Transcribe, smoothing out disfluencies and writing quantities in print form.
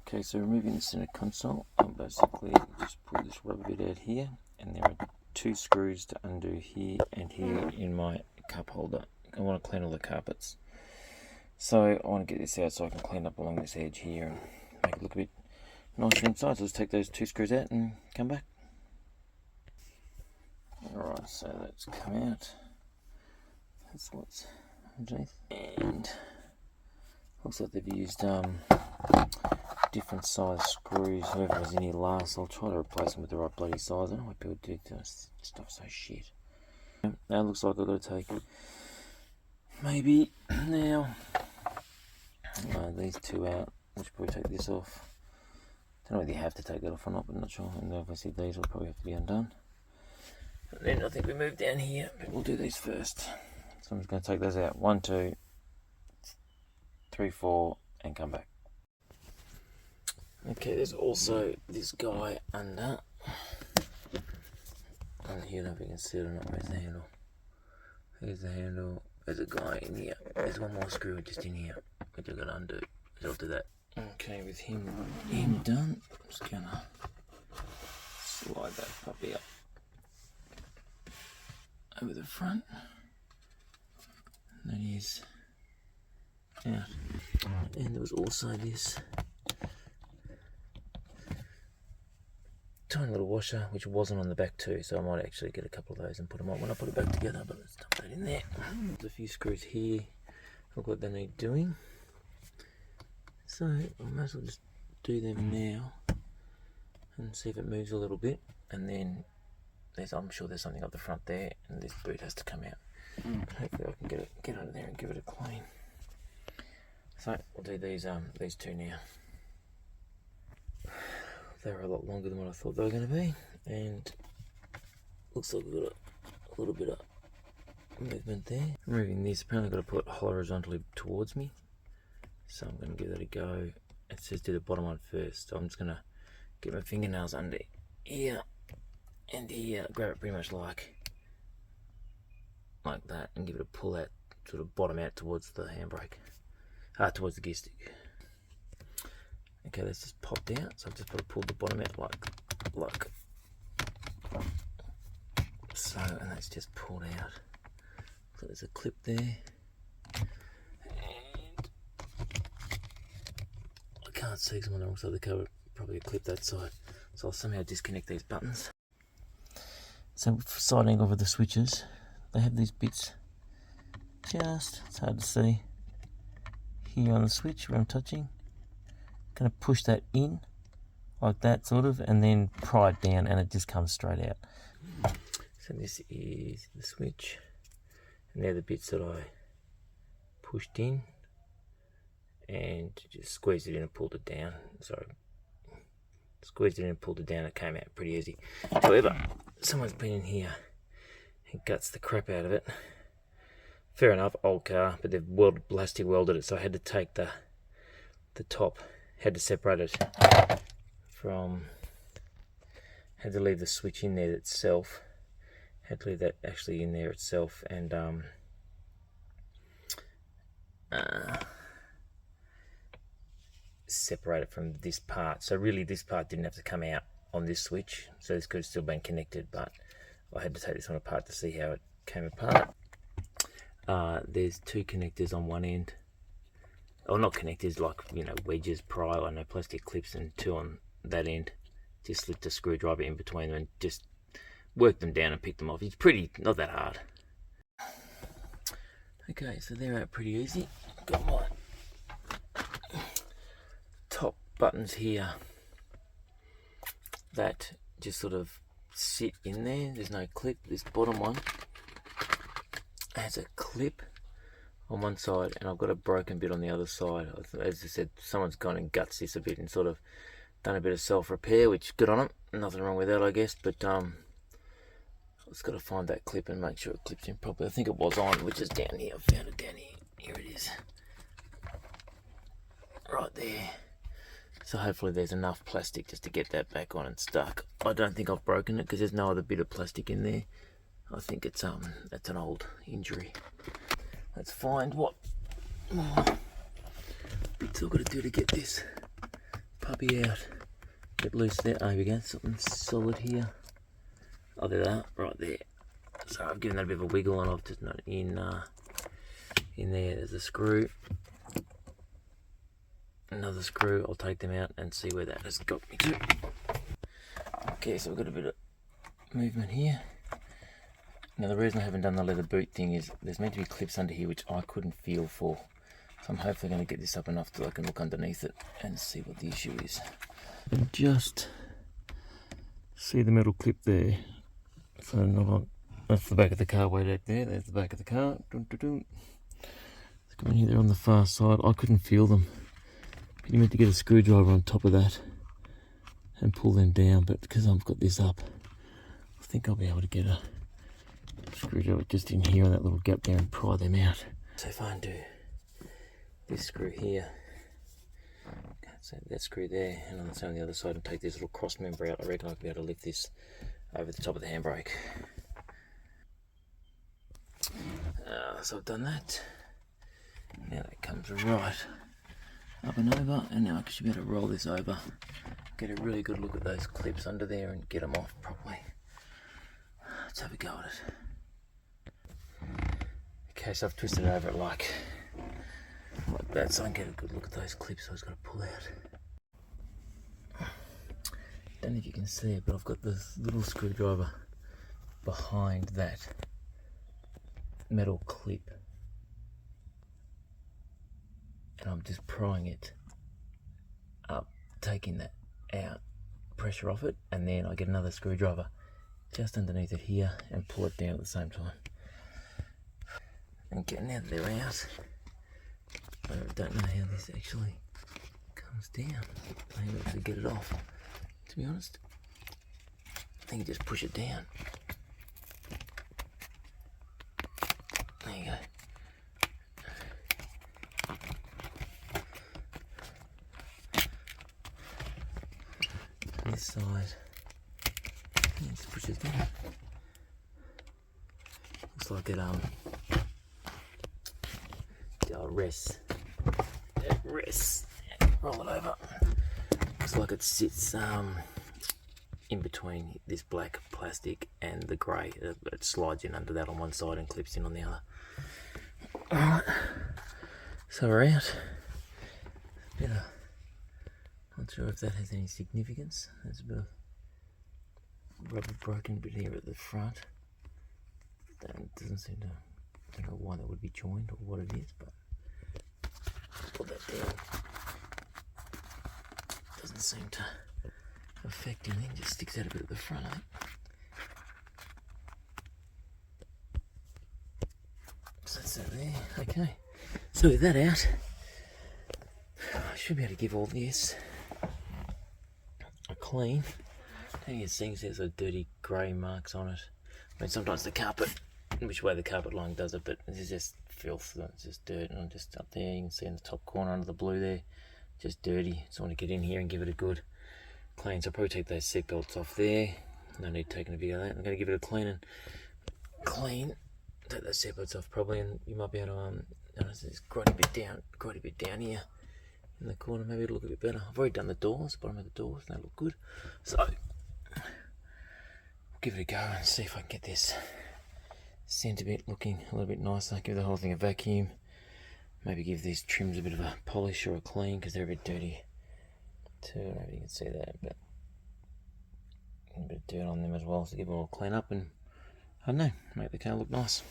Okay, so removing the center console, I'll basically just pull this rubber bit out here, and there are 2 screws to undo here and here in my cup holder. I want to clean all the carpets. So I want to get this out so I can clean up along this edge here and make it look a bit nicer inside. So let's take those 2 screws out and come back. Alright, so that's come out. That's what's underneath. And looks like they've used different size screws. Whoever was in here last, I'll try to replace them with the right bloody size. I don't know why people do this stuff so shit. Now it looks like I've got to take maybe now these 2 out. I should probably take this off. Don't know whether you have to take that off or not, but I'm not sure. And obviously these will probably have to be undone. And then I think we move down here, but we'll do these first. So I'm just going to take those out. 1, 2, 3, 4, and come back. Okay, there's also this guy under. And here, I don't know if you can see it or not. Where's the handle? Here's the handle. There's a guy in here. There's one more screw just in here, which I've got to undo. So I'll do that. Okay, with him done, I'm just gonna slide that puppy up over the front. And that is out. And there was also this tiny little washer which wasn't on the back too, so I might actually get a couple of those and put them on when I put it back together, but let's dump that in there. There's a few screws here, look what they need doing, so I might as well just do them now and see if it moves a little bit. And then I'm sure there's something up the front there, and this boot has to come out. Hopefully I can get under there and give it a clean. So I'll do these 2 now. They were a lot longer than what I thought they were going to be, and looks like we've got a little bit of movement there. Removing this, apparently I've got to put it horizontally towards me, so I'm going to give that a go. It says do the bottom one first, so I'm just going to get my fingernails under here and here, grab it pretty much like that, and give it a pull out, sort of bottom out towards the handbrake, towards the gear stick. Okay, that's just popped out, so I've just got to pull the bottom out like so, and that's just pulled out. So there's a clip there, and I can't see because I'm on the wrong side of the cover, probably a clip that side, so I'll somehow disconnect these buttons. So side angle of the switches, they have these bits just, it's hard to see, here on the switch where I'm touching. Going to push that in like that sort of, and then pry it down, and it just comes straight out. So this is the switch, and they're the bits that I pushed in and just squeezed it in and pulled it down. Sorry, squeezed it in and pulled it down. It came out pretty easy. However, someone's been in here and guts the crap out of it. Fair enough, old car, but they've plastic welded it, so I had to take the top, had to separate it from, had to leave the switch in there itself, had to leave that actually in there itself, and separate it from this part. So really this part didn't have to come out on this switch, so this could have still been connected, but I had to take this one apart to see how it came apart. There's 2 connectors on one end, or not connectors, like, you know, wedges, pry, I know, plastic clips, and 2 on that end. Just slipped a screwdriver in between them and just worked them down and picked them off. It's pretty, not that hard. Okay, so they're out pretty easy. Got my top buttons here that just sort of sit in there. There's no clip. This bottom one has a clip on one side, and I've got a broken bit on the other side. As I said, someone's gone and guts this a bit and sort of done a bit of self-repair, which good on them. Nothing wrong with that, I guess, but I've just got to find that clip and make sure it clips in properly. I think it was on, which is down here. I found it down here. Here it is. Right there. So hopefully there's enough plastic just to get that back on and stuck. I don't think I've broken it because there's no other bit of plastic in there. I think it's that's an old injury. Let's find what more bits I've got to do to get this puppy out. Get loose there. Oh, here we go. Something solid here. Oh, there they are. Right there. So I've given that a bit of a wiggle and I've just not in there. There's a screw. Another screw. I'll take them out and see where that has got me to. Okay, so we've got a bit of movement here. Now the reason I haven't done the leather boot thing is there's meant to be clips under here which I couldn't feel for. So I'm hopefully going to get this up enough so I can look underneath it and see what the issue is. And just see the metal clip there. So not on, that's the back of the car way back there. There's the back of the car. Dun, dun, dun. Let's come in here, they're on the far side. I couldn't feel them. But you meant to get a screwdriver on top of that and pull them down, but because I've got this up, I think I'll be able to get a screwdriver just in here on that little gap there and pry them out. So if I undo this screw here, so that screw there, and on the other side, and take this little cross member out, I reckon I'll be able to lift this over the top of the handbrake. So I've done that. Now that comes right up and over, and now I should be able to roll this over, get a really good look at those clips under there and get them off properly. Let's have a go at it. Okay, so I've twisted it over like that, so I can get a good look at those clips. So I was going to pull out. Don't know if you can see it, but I've got this little screwdriver behind that metal clip, and I'm just prying it up, taking that out, pressure off it, and then I get another screwdriver just underneath it here and pull it down at the same time. And getting out there out, I don't know how this actually comes down. I can actually get it off, to be honest. I think you just push it down. There you go. This side, you just push it down. Looks like it rests. It rests. Roll it over. Looks like it sits in between this black plastic and the grey. It slides in under that on one side and clips in on the other. Alright, so we're out. Not sure if that has any significance. There's a bit of rubber broken bit here at the front. That doesn't seem to, I don't know why that would be joined or what it is, but pull that down. Doesn't seem to affect anything, just sticks out a bit at the front, I think. So that's that there, okay. So with that out, I should be able to give all this a clean. How you see there's a dirty grey marks on it. I mean, sometimes the carpet, which way the carpet line does it, but this is just filth, it's just dirt, and just up there, you can see in the top corner under the blue there, just dirty. So I want to get in here and give it a good clean. So I'll probably take those seat belts off there. No need taking a video of that. I'm going to give it a clean and take those seat belts off probably, and you might be able to notice there's quite a bit down here in the corner. Maybe it'll look a bit better. I've already done the doors, bottom of the doors, they look good. So I'll give it a go and see if I can get this centre bit looking a little bit nicer. Give the whole thing a vacuum. Maybe give these trims a bit of a polish or a clean because they're a bit dirty too. I don't know if you can see that, but a bit of dirt on them as well. So give it all a clean up and I don't know, make the car look nice.